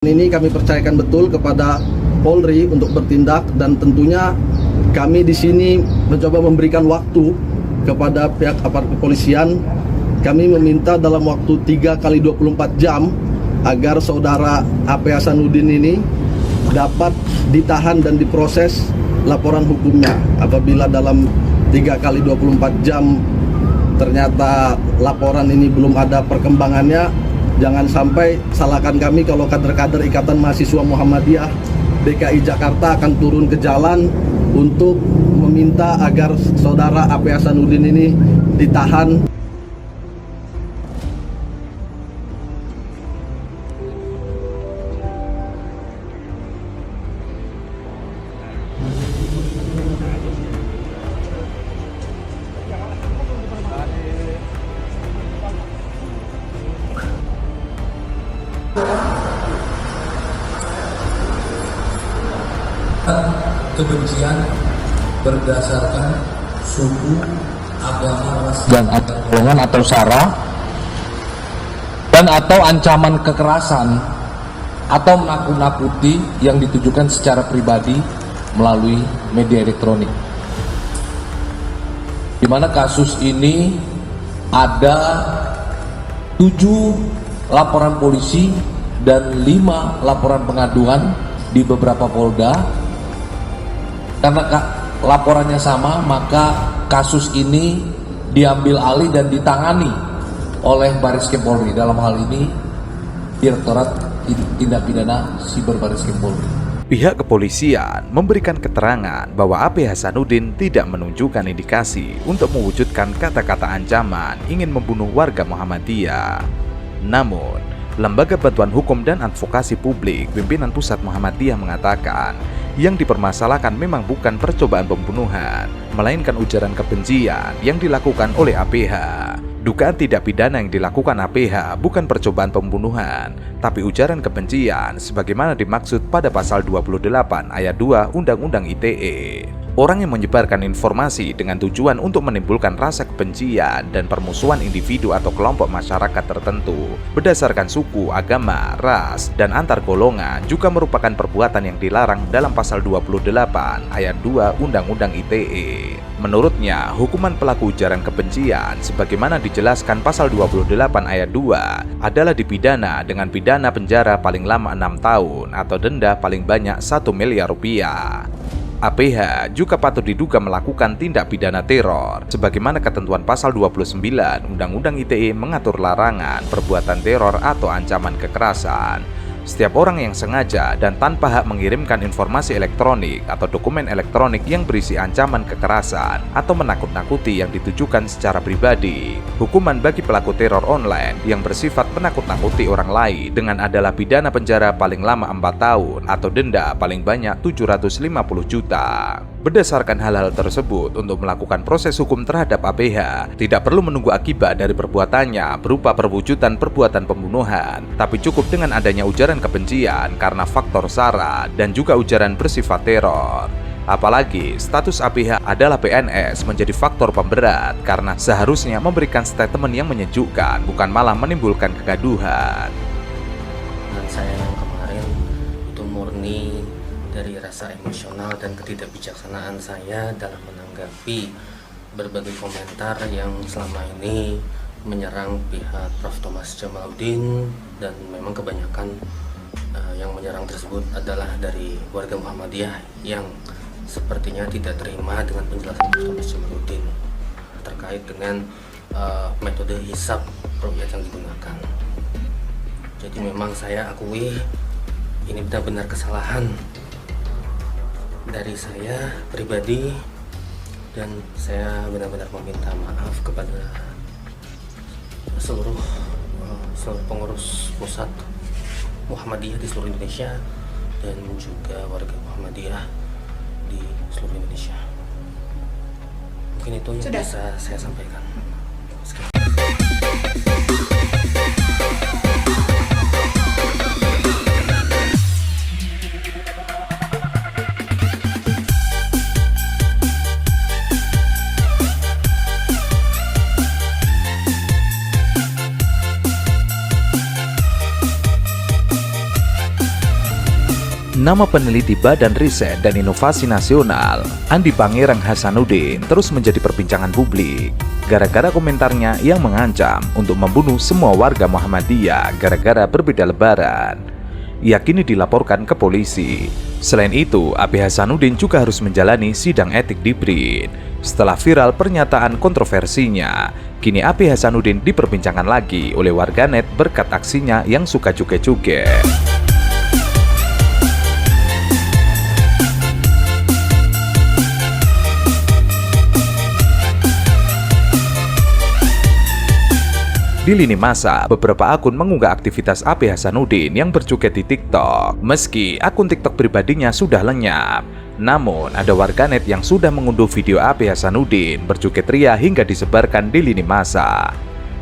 Ini kami percayakan betul kepada Polri untuk bertindak, dan tentunya kami di sini mencoba memberikan waktu kepada pihak aparat kepolisian. Kami meminta dalam waktu 3 kali 24 jam agar saudara AP Hasanuddin ini dapat ditahan dan diproses laporan hukumnya. Apabila dalam 3 kali 24 jam ternyata laporan ini belum ada perkembangannya, jangan sampai salahkan kami kalau kader-kader Ikatan Mahasiswa Muhammadiyah DKI Jakarta akan turun ke jalan untuk meminta agar saudara AP Hasanuddin ini ditahan. Kebencian berdasarkan suku, agama, ras, dan antar golongan atau sara, dan atau ancaman kekerasan atau menakut-nakuti yang ditujukan secara pribadi melalui media elektronik. Di mana kasus ini ada 7 laporan polisi dan 5 laporan pengaduan di beberapa polda. Karena laporannya sama, maka kasus ini diambil alih dan ditangani oleh Bareskrim Polri, dalam hal ini Direktorat Tindak Pidana Siber Bareskrim Polri. Pihak kepolisian memberikan keterangan bahwa AP Hasanuddin tidak menunjukkan indikasi untuk mewujudkan kata-kata ancaman ingin membunuh warga Muhammadiyah. Namun, Lembaga Bantuan Hukum dan Advokasi Publik Pimpinan Pusat Muhammadiyah mengatakan yang dipermasalahkan memang bukan percobaan pembunuhan, melainkan ujaran kebencian yang dilakukan oleh APH. Dugaan tidak pidana yang dilakukan APH bukan percobaan pembunuhan, tapi ujaran kebencian sebagaimana dimaksud pada pasal 28 ayat 2 Undang-Undang ITE. Orang yang menyebarkan informasi dengan tujuan untuk menimbulkan rasa kebencian dan permusuhan individu atau kelompok masyarakat tertentu berdasarkan suku, agama, ras, dan antar golongan juga merupakan perbuatan yang dilarang dalam pasal 28 ayat 2 Undang-Undang ITE. Menurutnya, hukuman pelaku ujaran kebencian sebagaimana dijelaskan pasal 28 ayat 2 adalah dipidana dengan pidana penjara paling lama 6 tahun atau denda paling banyak 1 miliar rupiah. APH juga patut diduga melakukan tindak pidana teror sebagaimana ketentuan pasal 29 Undang-Undang ITE mengatur larangan perbuatan teror atau ancaman kekerasan. Setiap orang yang sengaja dan tanpa hak mengirimkan informasi elektronik atau dokumen elektronik yang berisi ancaman kekerasan atau menakut-nakuti yang ditujukan secara pribadi. Hukuman bagi pelaku teror online yang bersifat menakut-nakuti orang lain dengan adalah pidana penjara paling lama 4 tahun atau denda paling banyak 750 juta. Berdasarkan hal-hal tersebut, untuk melakukan proses hukum terhadap APH tidak perlu menunggu akibat dari perbuatannya berupa perwujudan perbuatan pembunuhan, tapi cukup dengan adanya ujaran kebencian karena faktor sara dan juga ujaran bersifat teror. Apalagi status APH adalah PNS menjadi faktor pemberat karena seharusnya memberikan statement yang menyejukkan, bukan malah menimbulkan kegaduhan. Dan saya yang kemarin itu murni dari rasa emosional dan ketidakbijaksanaan saya dalam menanggapi berbagai komentar yang selama ini menyerang pihak Prof. Thomas Jamaluddin, dan memang kebanyakan yang menyerang tersebut adalah dari warga Muhammadiyah yang sepertinya tidak terima dengan penjelasan Prof. Thomas Jamaluddin terkait dengan metode hisab ru'yat yang digunakan. Jadi memang saya akui ini benar-benar kesalahan dari saya pribadi, dan saya benar-benar meminta maaf kepada seluruh pengurus pusat Muhammadiyah di seluruh Indonesia dan juga warga Muhammadiyah di seluruh Indonesia. Mungkin itu yang bisa saya sampaikan. Nama peneliti Badan Riset dan Inovasi Nasional, Andi Pangerang Hasanuddin, terus menjadi perbincangan publik gara-gara komentarnya yang mengancam untuk membunuh semua warga Muhammadiyah gara-gara berbeda lebaran. Ia kini dilaporkan ke polisi. Selain itu, AB Hasanuddin juga harus menjalani sidang etik di BRIN. Setelah viral pernyataan kontroversinya, kini AB Hasanuddin diperbincangkan lagi oleh warganet berkat aksinya yang suka joget-joget. Di lini masa, beberapa akun mengunggah aktivitas AB Hasanuddin yang berjoget di TikTok. Meski akun TikTok pribadinya sudah lenyap, namun ada warganet yang sudah mengunduh video AB Hasanuddin berjoget ria hingga disebarkan di lini masa.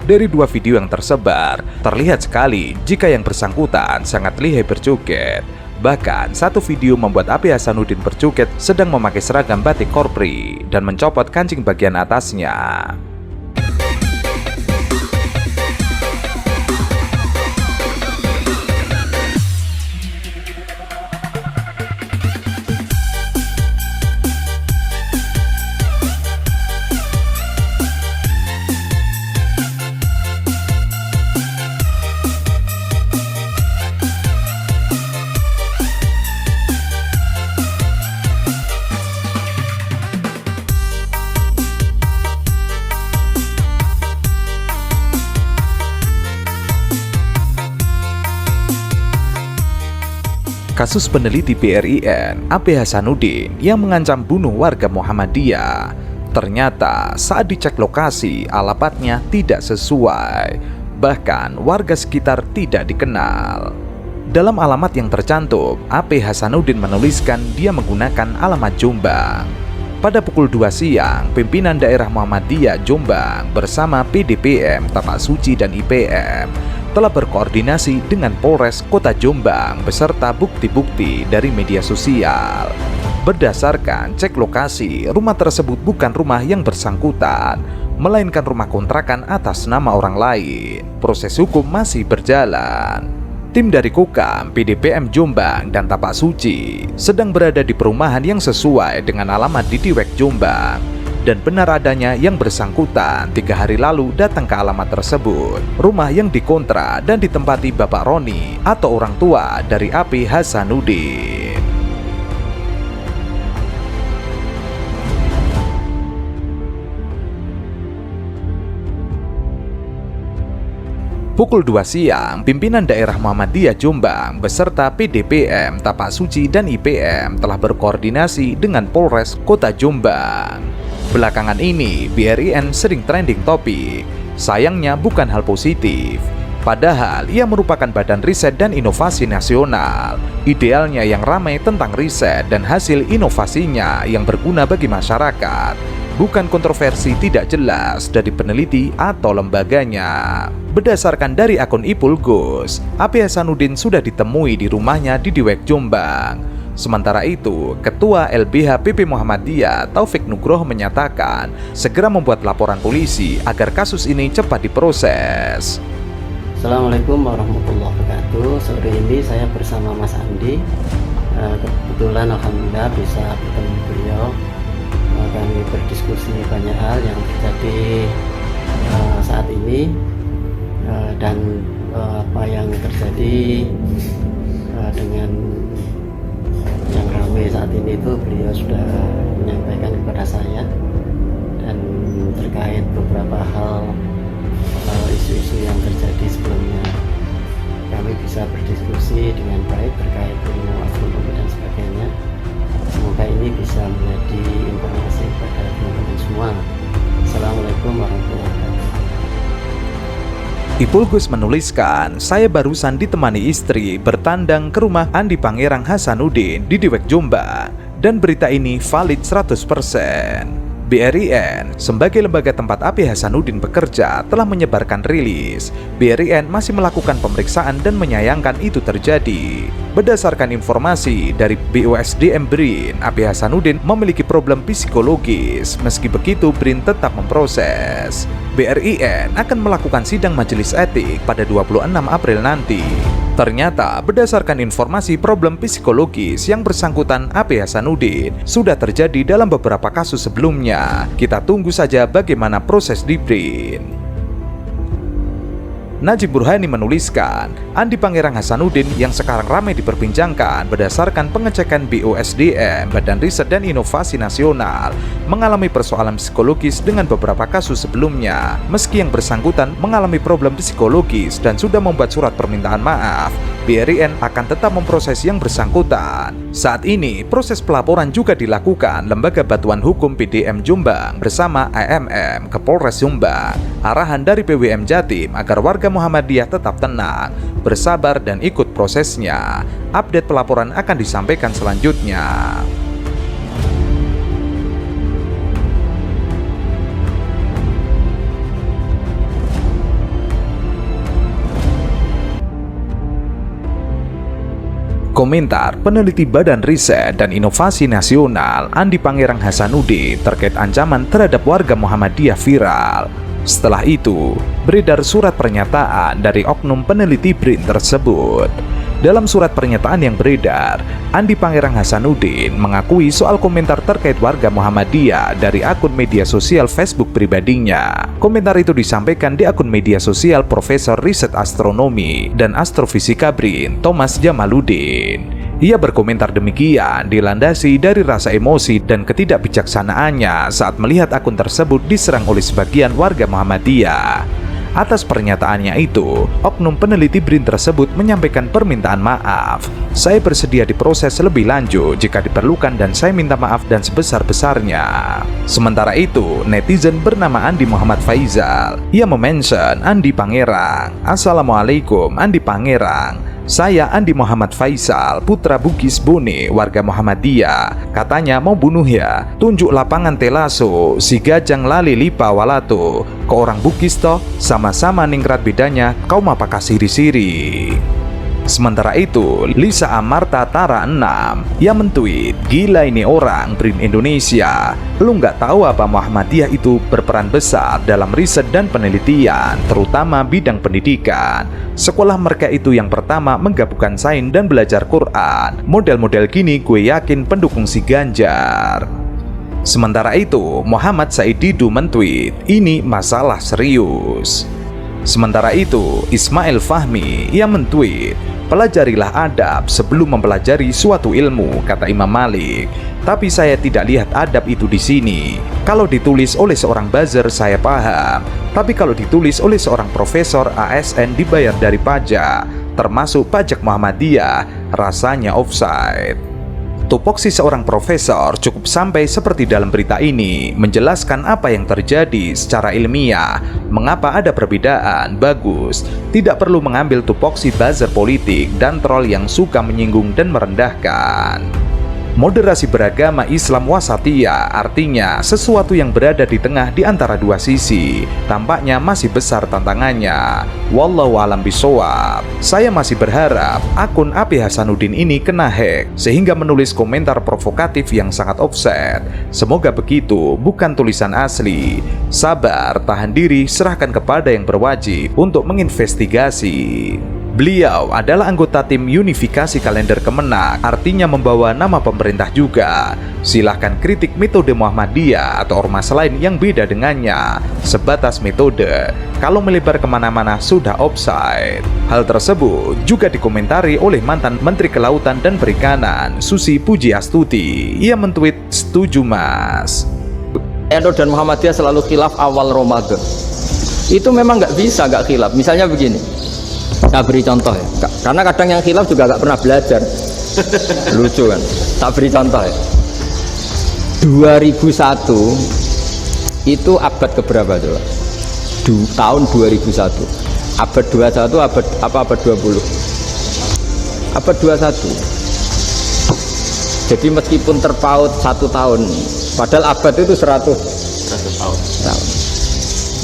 Dari 2 video yang tersebar, terlihat sekali jika yang bersangkutan sangat lihai berjoget. Bahkan satu video membuat AB Hasanuddin berjoget sedang memakai seragam batik korpri dan mencopot kancing bagian atasnya. Kasus peneliti BRIN AB Hasanuddin yang mengancam bunuh warga Muhammadiyah. Ternyata saat dicek lokasi, alamatnya tidak sesuai. Bahkan warga sekitar tidak dikenal. Dalam alamat yang tercantum, AB Hasanuddin menuliskan dia menggunakan alamat Jombang. Pada pukul 2 siang, pimpinan daerah Muhammadiyah Jombang bersama PDPM, Tapak Suci dan IPM telah berkoordinasi dengan Polres Kota Jombang beserta bukti-bukti dari media sosial. Berdasarkan cek lokasi, rumah tersebut bukan rumah yang bersangkutan, melainkan rumah kontrakan atas nama orang lain. Proses hukum masih berjalan. Tim dari Kokam, PDPM Jombang, dan Tapak Suci sedang berada di perumahan yang sesuai dengan alamat di Diwek Jombang. Dan benar adanya yang bersangkutan 3 hari lalu datang ke alamat tersebut. Rumah yang dikontrak dan ditempati Bapak Roni atau orang tua dari AB Hasanuddin. Pukul 2 siang, pimpinan daerah Muhammadiyah Jombang beserta PDPM, Tapak Suci, dan IPM telah berkoordinasi dengan Polres Kota Jombang. Belakangan ini, BRIN sering trending topik. Sayangnya bukan hal positif. Padahal ia merupakan badan riset dan inovasi nasional. Idealnya yang ramai tentang riset dan hasil inovasinya yang berguna bagi masyarakat, bukan kontroversi tidak jelas dari peneliti atau lembaganya. Berdasarkan dari akun Ipulgus, AB Hasanuddin sudah ditemui di rumahnya di Diwek Jombang. Sementara itu, Ketua LBH PP Muhammadiyah Taufik Nugroho menyatakan segera membuat laporan polisi agar kasus ini cepat diproses. Assalamualaikum warahmatullahi wabarakatuh. Sore ini saya bersama Mas Andi. Kebetulan alhamdulillah bisa bertemu beliau. Kami berdiskusi banyak hal yang terjadi saat ini dan apa yang terjadi dengan yang ramai saat ini itu beliau sudah menyampaikan kepada saya, dan terkait beberapa hal isu-isu yang terjadi sebelumnya kami bisa berdiskusi dengan baik terkait ilmu astronomi dan sebagainya. Semoga ini bisa menjadi informasi kepada teman-teman semua. Assalamualaikum warahmatullahi wabarakatuh. Ipulgus menuliskan, saya barusan ditemani istri bertandang ke rumah Andi Pangerang Hasanuddin di Diwek Jombang, dan berita ini valid 100%. BRIN sebagai lembaga tempat AB Hasanuddin bekerja telah menyebarkan rilis. BRIN masih melakukan pemeriksaan dan menyayangkan itu terjadi. Berdasarkan informasi dari BUSDM BRIN, AB Hasanuddin memiliki problem psikologis. Meski begitu, BRIN tetap memproses. BRIN akan melakukan sidang majelis etik pada 26 April nanti. Ternyata berdasarkan informasi problem psikologis yang bersangkutan AP Hasanuddin sudah terjadi dalam beberapa kasus sebelumnya. Kita tunggu saja bagaimana proses di BRIN. Najib Burhani menuliskan, Andi Pangerang Hasanuddin yang sekarang ramai diperbincangkan berdasarkan pengecekan BOSDM, Badan Riset dan Inovasi Nasional, mengalami persoalan psikologis dengan beberapa kasus sebelumnya. Meski yang bersangkutan mengalami problem psikologis dan sudah membuat surat permintaan maaf, BRIN akan tetap memproses yang bersangkutan. Saat ini, proses pelaporan juga dilakukan Lembaga Bantuan Hukum PDM Jombang bersama AMM ke Polres Jombang. Arahan dari PWM Jatim agar warga Muhammadiyah tetap tenang, bersabar dan ikut prosesnya. Update pelaporan akan disampaikan selanjutnya. Komentar peneliti Badan Riset dan Inovasi Nasional Andi Pangerang Hasanuddin terkait ancaman terhadap warga Muhammadiyah viral. Setelah itu, beredar surat pernyataan dari oknum peneliti BRIN tersebut. Dalam surat pernyataan yang beredar, Andi Pangerang Hasanuddin mengakui soal komentar terkait warga Muhammadiyah dari akun media sosial Facebook pribadinya. Komentar itu disampaikan di akun media sosial Profesor Riset Astronomi dan Astrofisika BRIN, Thomas Jamaluddin. Ia berkomentar demikian dilandasi dari rasa emosi dan ketidakbijaksanaannya saat melihat akun tersebut diserang oleh sebagian warga Muhammadiyah. Atas pernyataannya itu, oknum peneliti BRIN tersebut menyampaikan permintaan maaf. Saya bersedia diproses lebih lanjut jika diperlukan dan saya minta maaf dan sebesar-besarnya. Sementara itu, netizen bernama Andi Muhammad Faizal, ia memention Andi Pangerang. Assalamualaikum Andi Pangerang. Saya Andi Muhammad Faisal, putra Bugis Bone, warga Muhammadiyah. Katanya mau bunuh ya. Tunjuk lapangan Telaso, si Gajang Lali Lipa Walato. Ke orang Bugis toh, sama-sama ningrat bedanya, kau mah pakai siri-siri. Sementara itu, Lisa Amarta Tara 6 yang mentweet, gila ini orang BRIN Indonesia. Lu nggak tahu apa Muhammadiyah itu berperan besar dalam riset dan penelitian, terutama bidang pendidikan. Sekolah mereka itu yang pertama menggabungkan sains dan belajar Quran. Model-model gini gue yakin pendukung si Ganjar. Sementara itu, Muhammad Said Didu mentweet, ini masalah serius. Sementara itu, Ismail Fahmi yang mentweet, pelajarilah adab sebelum mempelajari suatu ilmu, kata Imam Malik. Tapi saya tidak lihat adab itu di sini. Kalau ditulis oleh seorang buzzer saya paham, tapi kalau ditulis oleh seorang profesor ASN dibayar dari pajak, termasuk pajak Muhammadiyah, rasanya offside. Tupoksi seorang profesor cukup sampai seperti dalam berita ini, menjelaskan apa yang terjadi secara ilmiah, mengapa ada perbedaan, bagus. Tidak perlu mengambil tupoksi buzzer politik dan troll yang suka menyinggung dan merendahkan. Moderasi beragama Islam wasatiyah artinya sesuatu yang berada di tengah di antara dua sisi. Tampaknya masih besar tantangannya. Wallahu a'lam bishawab. Saya masih berharap akun AP Hasanuddin ini kena hack sehingga menulis komentar provokatif yang sangat offset. Semoga begitu, bukan tulisan asli. Sabar, tahan diri, serahkan kepada yang berwajib untuk menginvestigasi. Beliau adalah anggota tim unifikasi kalender Kemenak, artinya membawa nama pemerintah juga. Silahkan kritik metode Muhammadiyah atau ormas lain yang beda dengannya, sebatas metode. Kalau melebar kemana-mana sudah offside. Hal tersebut juga dikomentari oleh mantan Menteri Kelautan dan Perikanan, Susi Pujiastuti. Ia mentweet, setuju mas. NU dan Muhammadiyah selalu khilaf awal Ramadan. Itu memang nggak bisa nggak khilaf. Misalnya begini. Saya beri contoh ya, karena kadang yang khilaf juga nggak pernah belajar. Lucu kan? Tak beri contoh ya. 2001 itu abad keberapa coba? Tahun 2001. Abad 21 abad 20? Abad 21. Jadi meskipun terpaut 1 tahun, padahal abad itu 100 tahun.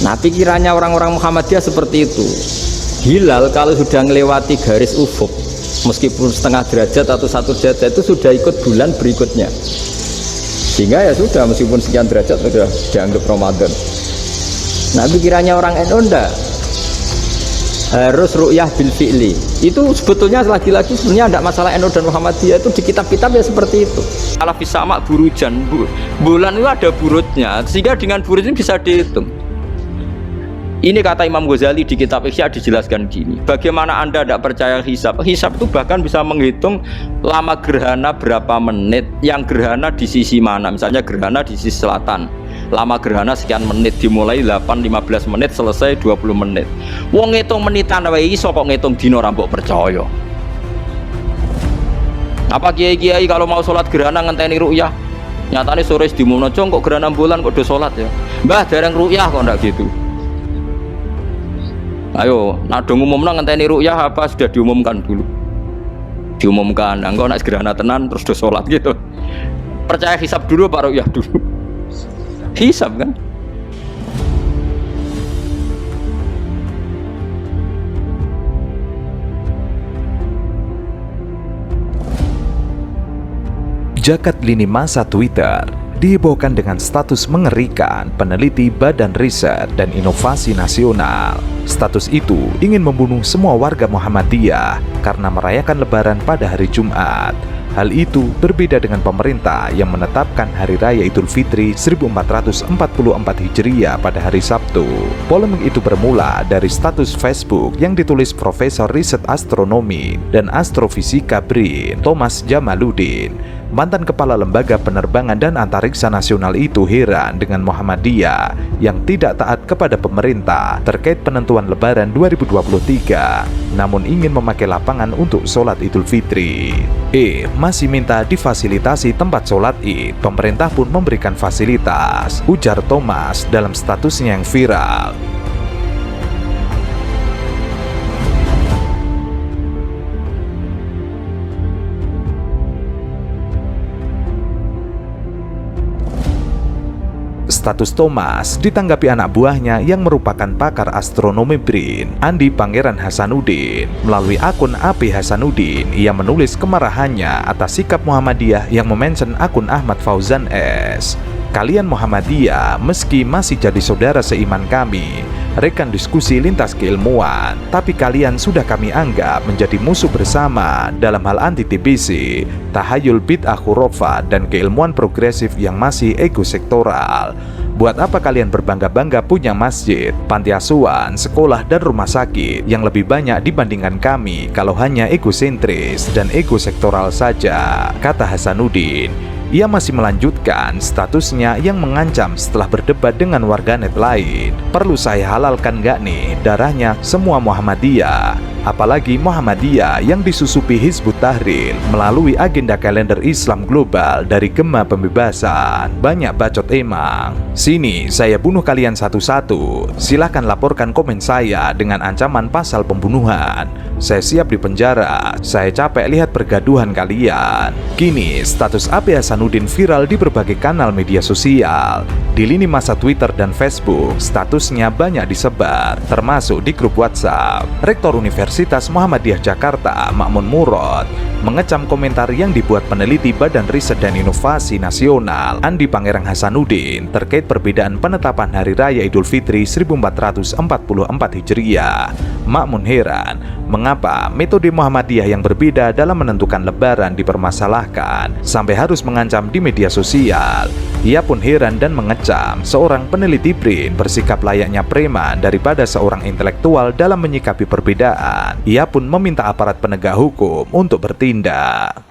Nah, pikirannya orang-orang Muhammadiyah seperti itu. Hilal kalau sudah melewati garis ufuk, meskipun setengah derajat atau 1 derajat, itu sudah ikut bulan berikutnya. Sehingga ya sudah, meskipun sekian derajat sudah dianggap Ramadan. Nah pikirannya orang NU ndak, harus ru'yah bil fi'li. Itu sebetulnya lagi-lagi sebenarnya tidak masalah NU dan Muhammadiyah, itu di kitab-kitab ya seperti itu. Kalau bisa mak burujan, bulan itu ada burutnya, sehingga dengan burut ini bisa dihitung. Ini kata Imam Ghazali di kitab Ihya dijelaskan gini, bagaimana Anda tidak percaya hisab? Hisab itu bahkan bisa menghitung lama gerhana berapa menit, yang gerhana di sisi mana, misalnya gerhana di sisi selatan, lama gerhana sekian menit, dimulai 8-15 menit, selesai 20 menit. Wong ngitung menitan wae iso kok ngitung dino ra mbok percaya. Apa kiai-kiai kalau mau sholat gerhana ngenteni ru'yah? Nyatane sore diumumno kok gerhana bulan kok do sholat ya. Mbah dereng ru'yah kok ndak gitu. Ayo, nak dong umumna ngenteni ru'yah apa sudah diumumkan dulu? Diumumkan, engko nak gerhana tenan terus do sholat gitu. Percaya hisab dulu apa ru'yah dulu? Hisab kan? Jagat lini masa Twitter dihebohkan dengan status mengerikan peneliti Badan Riset dan Inovasi Nasional. Status itu ingin membunuh semua warga Muhammadiyah karena merayakan Lebaran pada hari Jumat. Hal itu berbeda dengan pemerintah yang menetapkan Hari Raya Idul Fitri 1444 Hijriah pada hari Sabtu. Polemik itu bermula dari status Facebook yang ditulis Profesor Riset Astronomi dan Astrofisika BRIN, Thomas Jamaluddin. Mantan Kepala Lembaga Penerbangan dan Antariksa Nasional itu heran dengan Muhammadiyah yang tidak taat kepada pemerintah terkait penentuan Lebaran 2023, namun ingin memakai lapangan untuk sholat Idul Fitri. Masih minta difasilitasi tempat sholat Id, pemerintah pun memberikan fasilitas, ujar Thomas dalam statusnya yang viral. Status Thomas ditanggapi anak buahnya yang merupakan pakar astronomi BRIN, Andi Pangeran Hasanuddin. Melalui akun AP Hasanuddin, ia menulis kemarahannya atas sikap Muhammadiyah yang memention akun Ahmad Fauzan S. Kalian Muhammadiyah meski masih jadi saudara seiman kami, rekan diskusi lintas keilmuan, tapi kalian sudah kami anggap menjadi musuh bersama dalam hal anti-TBC, tahayul bid'ah khurafat dan keilmuan progresif yang masih ekosektoral. Buat apa kalian berbangga-bangga punya masjid, panti asuhan, sekolah dan rumah sakit yang lebih banyak dibandingkan kami kalau hanya egosentris dan ekosektoral saja, kata Hasanuddin. Ia masih melanjutkan statusnya yang mengancam setelah berdebat dengan warganet lain. Perlu saya halalkan gak nih darahnya semua Muhammadiyah? Apalagi Muhammadiyah yang disusupi Hizbut Tahrir melalui agenda kalender Islam global dari Gema Pembebasan. Banyak bacot emang. Sini saya bunuh kalian satu-satu. Silahkan laporkan komen saya dengan ancaman pasal pembunuhan. Saya siap di penjara. Saya capek lihat pergaduhan kalian. Kini status AP Hasanuddin viral di berbagai kanal media sosial. Di lini masa Twitter dan Facebook, statusnya banyak disebar, termasuk di grup WhatsApp. Rektor Universitas Muhammadiyah Jakarta, Ma'mun Murad, mengecam komentar yang dibuat peneliti Badan Riset dan Inovasi Nasional, Andi Pangerang Hasanuddin, terkait perbedaan penetapan Hari Raya Idul Fitri 1444 Hijriah. Ma'mun heran, mengapa metode Muhammadiyah yang berbeda dalam menentukan Lebaran dipermasalahkan sampai harus mengancam di media sosial. Ia pun heran dan mengecam seorang peneliti BRIN bersikap layaknya preman daripada seorang intelektual dalam menyikapi perbedaan. Ia pun meminta aparat penegak hukum untuk bertindak.